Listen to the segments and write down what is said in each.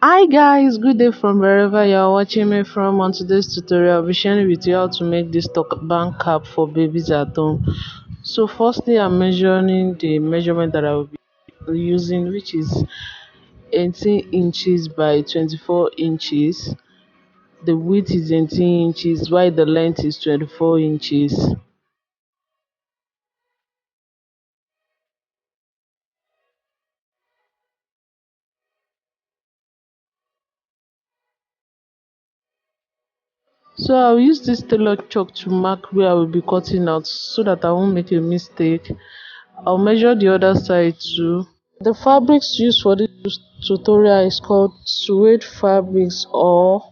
Hi guys, good day from wherever you are watching me from. On today's tutorial, I'll be sharing with you how to make this turban cap for babies at home. So firstly, I'm measuring the measurement that I will be using, which is 18 inches by 24 inches. The width is 18 inches, while the length is 24 inches. So I'll use this tailor chalk to mark where I will be cutting out so that I won't make a mistake. I'll measure the other side too. The fabrics used for this tutorial is called suede fabrics or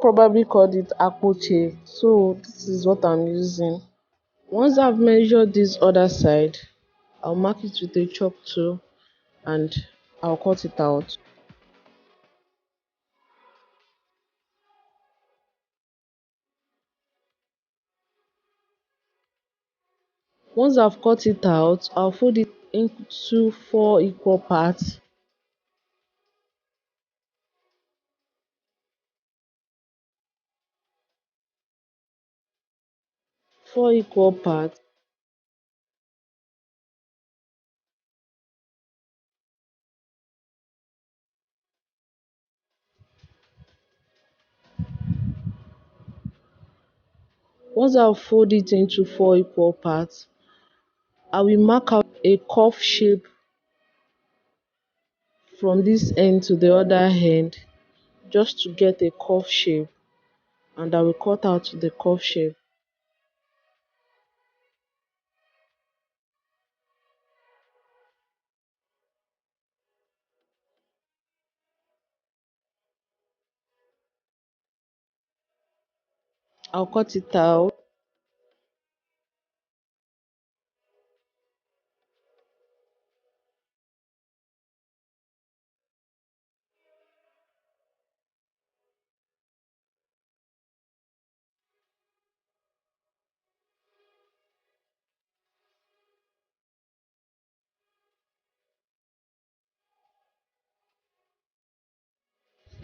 probably called it apoche. So this is what I'm using. Once I've measured this other side, I'll mark it with a chalk tool and I'll cut it out. Once I've cut it out, I'll fold it into four equal parts. Four equal parts. Once I've fold it into four equal parts, I will mark out a curve shape from this end to the other end just to get a curve shape, and I will cut out the curve shape. I'll cut it out.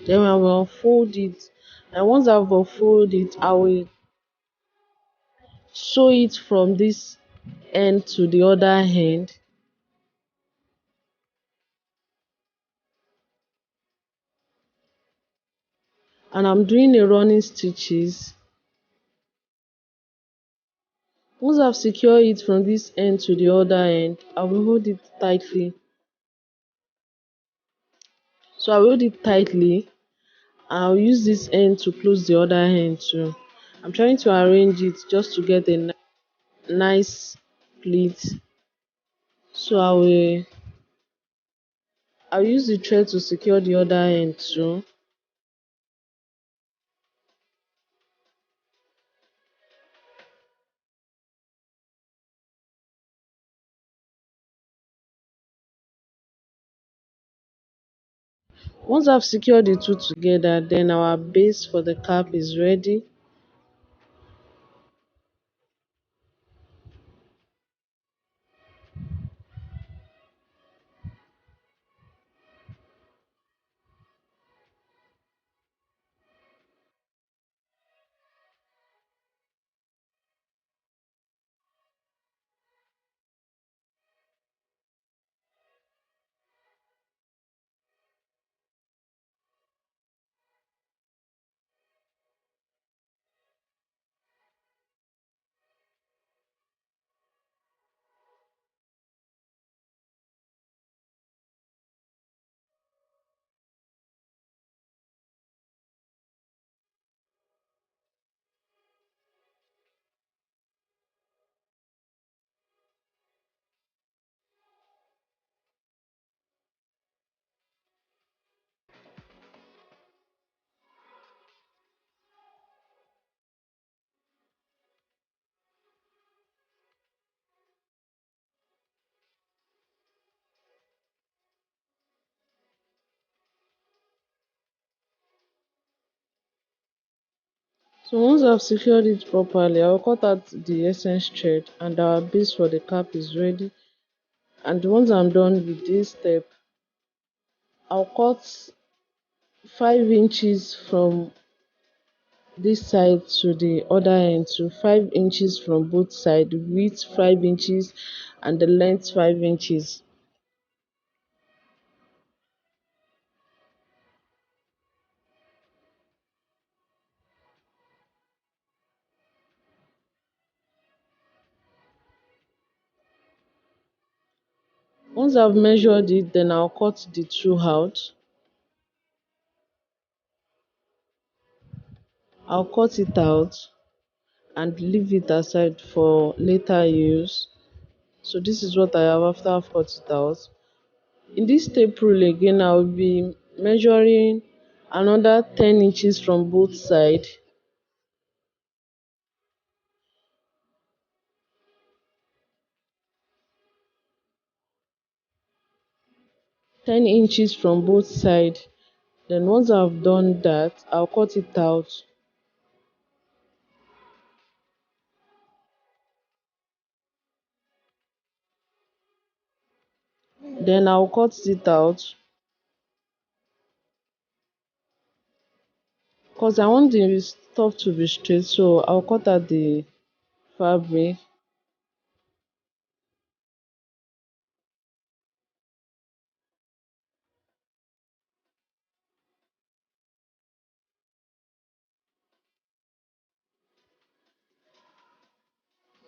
Then I will unfold it. And once I've unfolded it, I will sew it from this end to the other end. And I'm doing a running stitches. Once I've secured it from this end to the other end, I will hold it tightly. So I will hold it tightly. I'll use this end to close the other end too. I'm trying to arrange it just to get a nice pleat. So I'll use the thread to secure the other end too. Once I've secured the two together, then our base for the cap is ready. So once I've secured it properly, I'll cut out the essence thread and our base for the cap is ready. And once I'm done with this step, I'll cut 5 inches from this side to the other end, so 5 inches from both sides, width 5 inches and the length 5 inches. Once I've measured it, then I'll cut the two out. I'll cut it out and leave it aside for later use. So this is what I have after I've cut it out. In this tape rule again, I'll be measuring another 10 inches from both sides. 10 inches from both sides. Then once I've done that, I'll cut it out. Then I'll cut it out because I want the stuff to be straight. So I'll cut out the fabric.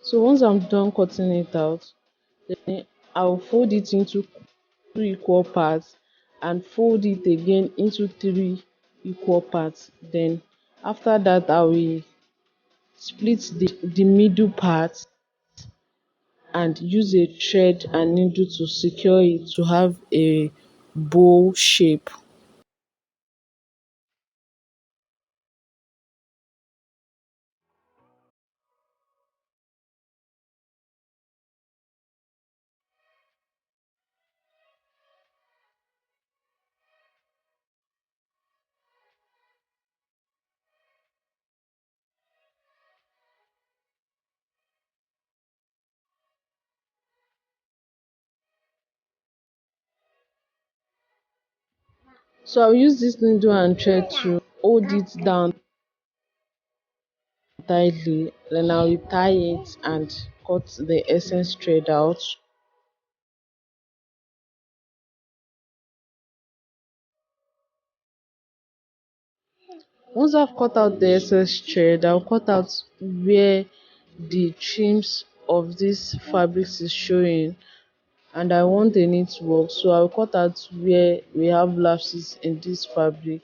So once I'm done cutting it out, then I'll fold it into two equal parts and fold it again into three equal parts. Then after that, I will split the middle part and use a thread and needle to secure it to have a bow shape. So I'll use this needle and thread to hold it down tightly, then I'll tie it and cut the excess thread out. Once I've cut out the excess thread, I'll cut out where the trims of this fabric is showing and I want a neat work, so I'll cut out where we have lapses in this fabric.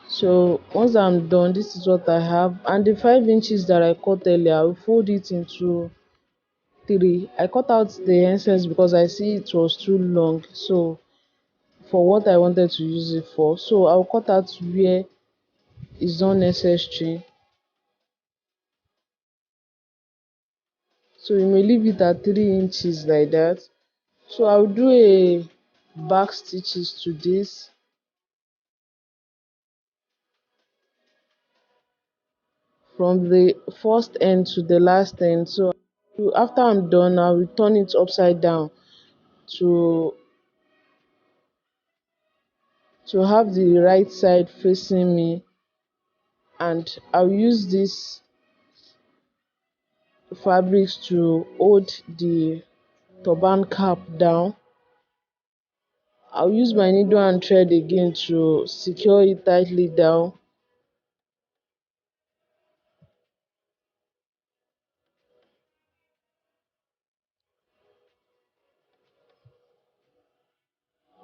So once I'm done, this is what I have, and the 5 inches that I cut earlier, I'll fold it into three. I cut out the excess because I see it was too long, so for what I wanted to use it for, so I'll cut out where is not necessary. So you may leave it at 3 inches like that. So I'll do a back stitches to this from the first end to the last end. So after I'm done, I'll turn it upside down to have the right side facing me, and I'll use this fabrics to hold the turban cap down. I'll use my needle and thread again to secure it tightly down.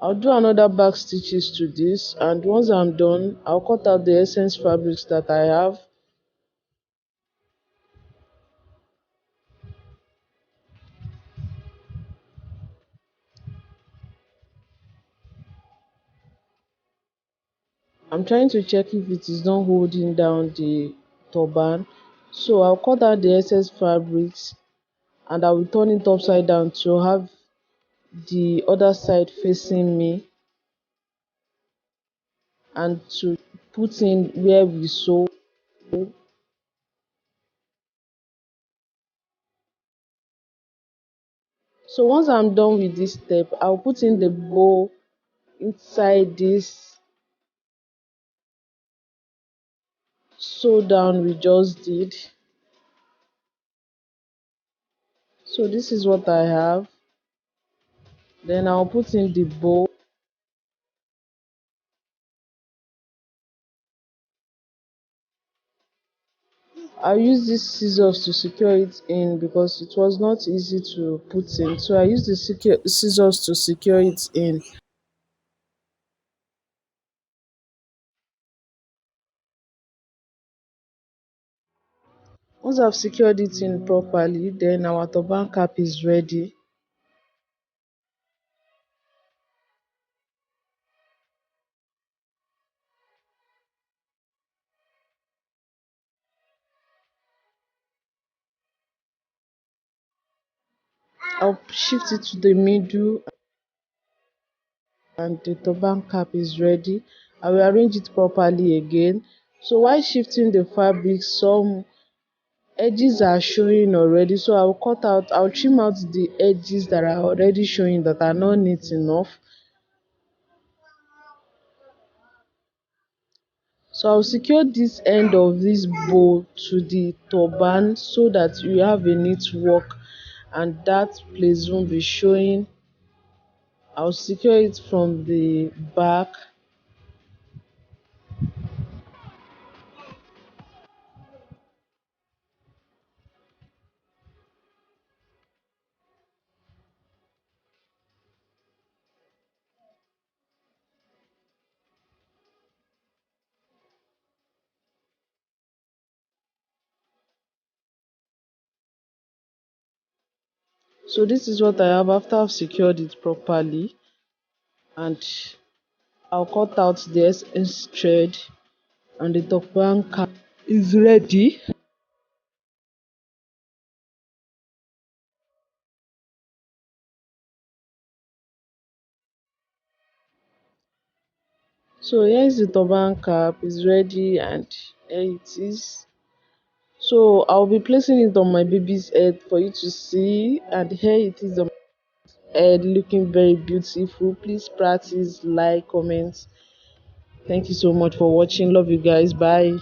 I'll do another back stitches to this, and once I'm done, I'll cut out the essence fabrics that I have. I'm trying to check if it is not holding down the turban. So I'll cut out the excess fabrics and I will turn it upside down to have the other side facing me and to put in where we sew. So once I'm done with this step, I'll put in the bow inside this sew down we just did. So this is what I have. Then I'll put in the bow. I'll use these scissors to secure it in because it was not easy to put in. So I use the scissors to secure it in. Once I've secured it in properly, then our turban cap is ready. I'll shift it to the middle and the turban cap is ready. I will arrange it properly again. So while shifting the fabric, some edges are showing already. So I'll trim out the edges that are already showing that are not neat enough. So I'll secure this end of this bow to the turban so that you have a neat work and that place won't be showing. I'll secure it from the back. So this is what I have after I've secured it properly, and I'll cut out the essence thread and the turban cap is ready. So here is the turban cap is ready and here it is. So I'll be placing it on my baby's head for you to see, and here it is on my head looking very beautiful. Please practice, like, comment. Thank you so much for watching. Love you guys. Bye.